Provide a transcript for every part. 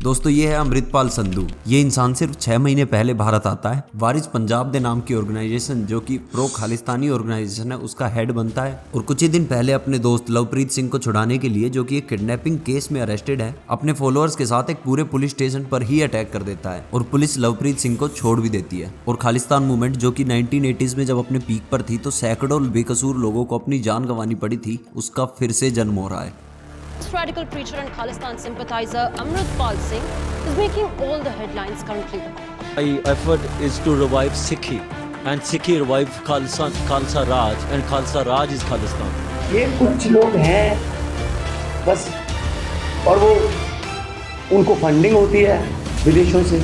दोस्तों ये है अमृतपाल संधू। ये इंसान सिर्फ 6 महीने पहले भारत आता है। वारिस पंजाब दे नाम की ऑर्गेनाइजेशन जो कि प्रो खालिस्तानी ऑर्गेनाइजेशन है उसका हेड बनता है और कुछ ही दिन पहले अपने दोस्त लवप्रीत सिंह को छुड़ाने के लिए, जो कि एक किडनैपिंग केस में अरेस्टेड है, अपने फॉलोअर्स के साथ एक पूरे पुलिस स्टेशन पर ही अटैक कर देता है और पुलिस लवप्रीत सिंह को छोड़ भी देती है। और खालिस्तान मूवमेंट जो कि 1980s में जब अपने पीक पर थी तो सैकड़ों बेकसूर लोगों को अपनी जान गंवानी पड़ी थी, उसका फिर से जन्म हो रहा है। Radical preacher and Khalistan sympathizer Amritpal Singh is making all the headlines currently. My effort is to revive Sikhi, and Sikhi revive Khalsa Raj, and Khalsa Raj is Khalistan. ये कुछ लोग हैं बस, और वो उनको फंडिंग होती है विदेशों से।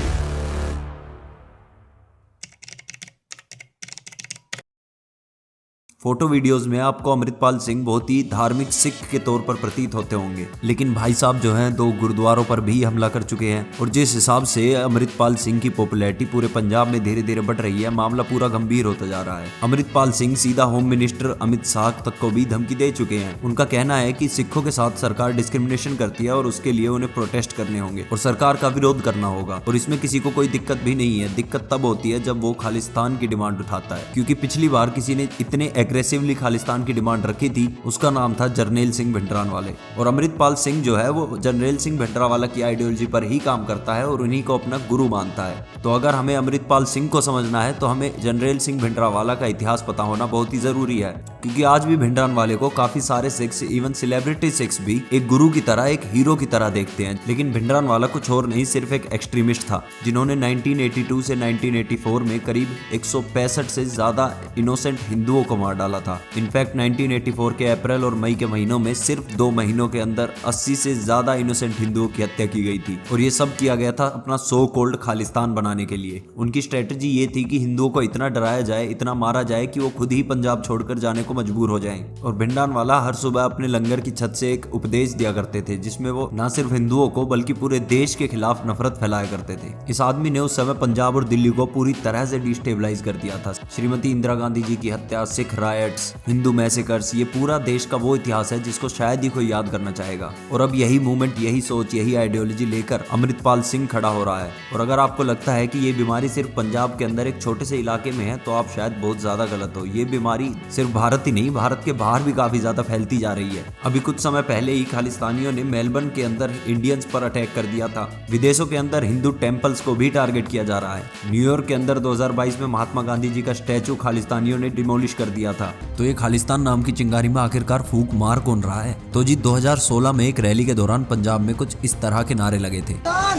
फोटो वीडियोस में आपको अमृतपाल सिंह बहुत ही धार्मिक सिख के तौर पर प्रतीत होते होंगे, लेकिन भाई साहब जो हैं 2 गुरुद्वारों पर भी हमला कर चुके हैं। और जिस हिसाब से अमृतपाल सिंह की पॉपुलैरिटी पूरे पंजाब में धीरे धीरे बढ़ रही है, मामला पूरा गंभीर होता जा रहा है। अमृतपाल सिंह सीधा होम मिनिस्टर अमित शाह तक को भी धमकी दे चुके हैं। उनका कहना है कि सिखों के साथ सरकार डिस्क्रिमिनेशन करती है और उसके लिए उन्हें प्रोटेस्ट करने होंगे और सरकार का विरोध करना होगा। और इसमें किसी को कोई दिक्कत भी नहीं है। दिक्कत तब होती है जब वो खालिस्तान की डिमांड उठाता है, क्योंकि पिछली बार किसी ने इतने एग्रेसिवली खालिस्तान की डिमांड रखी थी, उसका नाम था जरनैल सिंह भिंडरानवाले। और अमृतपाल सिंह जो है वो जरनैल सिंह भिंडरानवाला की आइडियोलॉजी पर ही काम करता है और उन्हीं को अपना गुरु मानता है। तो अगर हमें अमृतपाल सिंह को समझना है तो हमें जरनैल सिंह भिंडरानवाला का इतिहास पता होना बहुत ही जरूरी है, क्योंकि आज भी भिंडरानवाले को काफी सारे सिख्स, इवन सेलिब्रिटी सिख्स भी एक गुरु की तरह, एक हीरो की तरह देखते हैं। लेकिन भिंडरानवाला कुछ और नहीं, सिर्फ एक एक्सट्रीमिस्ट था जिन्होंने 1982 से 1984 में करीब 165 से ज्यादा इनोसेंट हिंदुओं को मार डाला था। इनफैक्ट 1984 के अप्रैल और मई के महीनों में सिर्फ 2 महीनों के अंदर 80 से ज्यादा इनोसेंट हिंदुओं की हत्या की गई थी। और ये सब किया गया था अपना सो कॉल्ड खालिस्तान बनाने के लिए। उनकी स्ट्रेटजी ये थी कि हिंदुओं को इतना डराया जाए, इतना मारा जाए कि वो खुद ही पंजाब छोड़कर जाने को मजबूर हो जाएं। और भिंडरानवाला हर सुबह अपने लंगर की छत से एक उपदेश दिया करते थे, जिसमें वो न सिर्फ हिंदुओं को बल्कि पूरे देश के खिलाफ नफरत फैलाया करते थे। इस आदमी ने उस समय पंजाब और दिल्ली को पूरी तरह से डिस्टेबलाइज कर दिया था। श्रीमती इंदिरा गांधी जी की हत्या, सिख रायट्स, हिंदू मैसेकर्स, ये पूरा देश का वो इतिहास है जिसको शायद ही कोई याद करना चाहेगा। और अब यही मूवमेंट, यही सोच, यही आइडियोलॉजी लेकर अमृतपाल सिंह खड़ा हो रहा है। और अगर आपको लगता है कि ये बीमारी सिर्फ पंजाब के अंदर एक छोटे से इलाके में है तो आप शायद बहुत ज्यादा गलत हो। ये बीमारी सिर्फ भारत ही नहीं, भारत के बाहर भी काफी ज्यादा फैलती जा रही है। अभी कुछ समय पहले ही खालिस्तानियों ने मेलबर्न के अंदर इंडियंस पर अटैक कर दिया था। विदेशों के अंदर हिंदू टेम्पल्स को भी टारगेट किया जा रहा है। न्यूयॉर्क के अंदर 2022 में महात्मा गांधी जी का स्टैचू खालिस्तानियों ने डिमोलिश कर दिया था। तो ये खालिस्तान नाम की चिंगारी में आखिरकार फूंक मार कौन रहा है? तो जी 2016 में एक रैली के दौरान पंजाब में कुछ इस तरह के नारे लगे थे।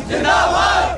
जिंदाबाद!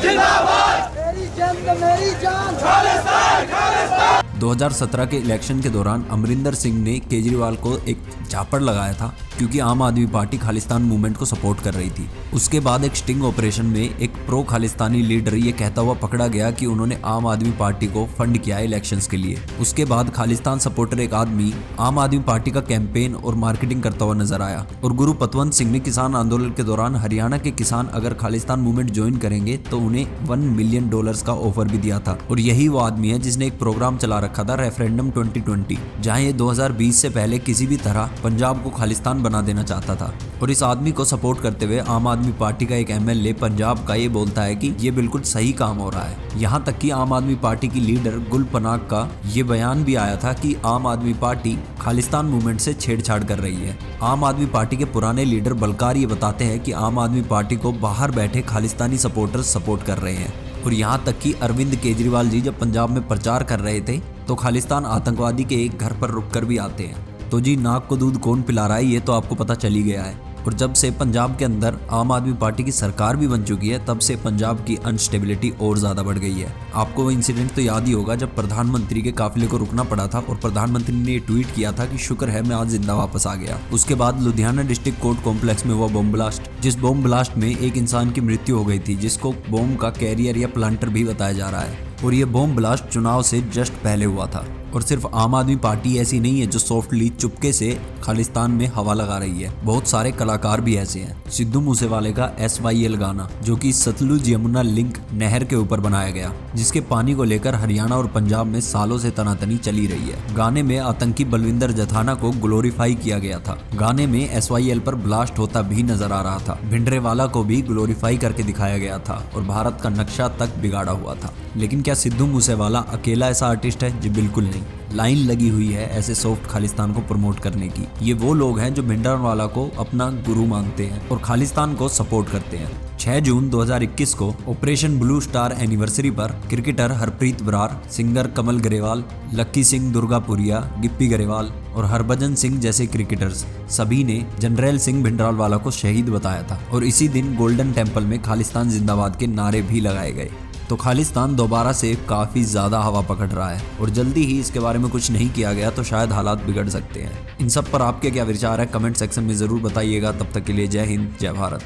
जिंदाबाद! मेरी जंग मेरी जान! खालिस्तान! खालिस्तान! 2017 के इलेक्शन के दौरान अमरिंदर सिंह ने केजरीवाल को एक झापड़ लगाया था, क्योंकि आम आदमी पार्टी खालिस्तान मूवमेंट को सपोर्ट कर रही थी। उसके बाद एक स्टिंग ऑपरेशन में एक प्रो खालिस्तानी लीडर ये कहता हुआ पकड़ा गया कि उन्होंने आम आदमी पार्टी को फंड किया है इलेक्शंस के लिए। उसके बाद खालिस्तान सपोर्टर एक आदमी आम आदमी पार्टी का कैंपेन और मार्केटिंग करता हुआ नजर आया। और गुरु पतवंत सिंह ने किसान आंदोलन के दौरान हरियाणा के किसान अगर खालिस्तान मूवमेंट ज्वाइन करेंगे तो उन्हें $1 मिलियन का ऑफर भी दिया था। और यही वो आदमी है जिसने एक प्रोग्राम चला रखा था, रेफरेंडम 2020, जहां ये 2020 से पहले किसी भी तरह पंजाब को खालिस्तान बना देना चाहता था। और इस आदमी को सपोर्ट करते हुए आम आदमी पार्टी का एक एमएलए पंजाब का ये बोलता है कि ये बिल्कुल सही काम हो रहा है। यहाँ तक कि आम आदमी पार्टी की लीडर गुल पनाग का ये बयान भी आया था कि आम आदमी पार्टी खालिस्तान मूवमेंट से छेड़छाड़ कर रही है। आम आदमी पार्टी के पुराने लीडर बलकार ये बताते हैं कि आम आदमी पार्टी को बाहर बैठे खालिस्तानी सपोर्टर्स सपोर्ट कर रहे हैं। और यहाँ तक कि अरविंद केजरीवाल जी जब पंजाब में प्रचार कर रहे थे तो खालिस्तान आतंकवादी के एक घर पर रुककर भी आते हैं। तो जी नाक को दूध कौन पिला रहा है ये तो आपको पता चल ही गया है। और जब से पंजाब के अंदर आम आदमी पार्टी की सरकार भी बन चुकी है, तब से पंजाब की अनस्टेबिलिटी और ज्यादा बढ़ गई है। आपको वो इंसिडेंट तो याद ही होगा जब प्रधानमंत्री के काफिले को रुकना पड़ा था और प्रधानमंत्री ने ये ट्वीट किया था कि शुक्र है मैं आज जिंदा वापस आ गया। उसके बाद लुधियाना डिस्ट्रिक्ट कोर्ट कॉम्प्लेक्स में हुआ बॉम्ब ब्लास्ट, जिस बॉम्ब ब्लास्ट में एक इंसान की मृत्यु हो गई थी, जिसको बॉम्ब का कैरियर या प्लांटर भी बताया जा रहा है। और ये बॉम्ब ब्लास्ट चुनाव से जस्ट पहले हुआ था। और सिर्फ आम आदमी पार्टी ऐसी नहीं है जो सॉफ्टली चुपके से खालिस्तान में हवा लगा रही है, बहुत सारे कलाकार भी ऐसे हैं। सिद्धू मूसेवाले का SYL गाना, जो कि सतलुज यमुना लिंक नहर के ऊपर बनाया गया, जिसके पानी को लेकर हरियाणा और पंजाब में सालों से तनातनी चली रही है। गाने में आतंकी बलविंदर जथाना को ग्लोरीफाई किया गया था। गाने में SYL पर ब्लास्ट होता भी नजर आ रहा था। भिंडरेवाला को भी ग्लोरीफाई करके दिखाया गया था और भारत का नक्शा तक बिगाड़ा हुआ था। लेकिन क्या सिद्धू मूसेवाला अकेला ऐसा आर्टिस्ट है? जी बिल्कुल नहीं। लाइन लगी हुई है ऐसे सॉफ्ट खालिस्तान को प्रमोट करने की। ये वो लोग हैं जो भिंडरवाला को अपना गुरु मानते हैं और खालिस्तान को सपोर्ट करते हैं। 6 जून 2021 को ऑपरेशन ब्लू स्टार एनिवर्सरी पर क्रिकेटर हरप्रीत बरार, सिंगर कमल गरेवाल, लक्की सिंह दुर्गापुरिया, गिप्पी गरेवाल और हरभजन सिंह जैसे क्रिकेटर्स सभी ने जनरल सिंह भिंडरावाला को शहीद बताया था। और इसी दिन गोल्डन टेम्पल में खालिस्तान जिंदाबाद के नारे भी लगाए गए। तो खालिस्तान दोबारा से काफ़ी ज़्यादा हवा पकड़ रहा है और जल्दी ही इसके बारे में कुछ नहीं किया गया तो शायद हालात बिगड़ सकते हैं। इन सब पर आपके क्या विचार है कमेंट सेक्शन में ज़रूर बताइएगा। तब तक के लिए जय हिंद, जय भारत।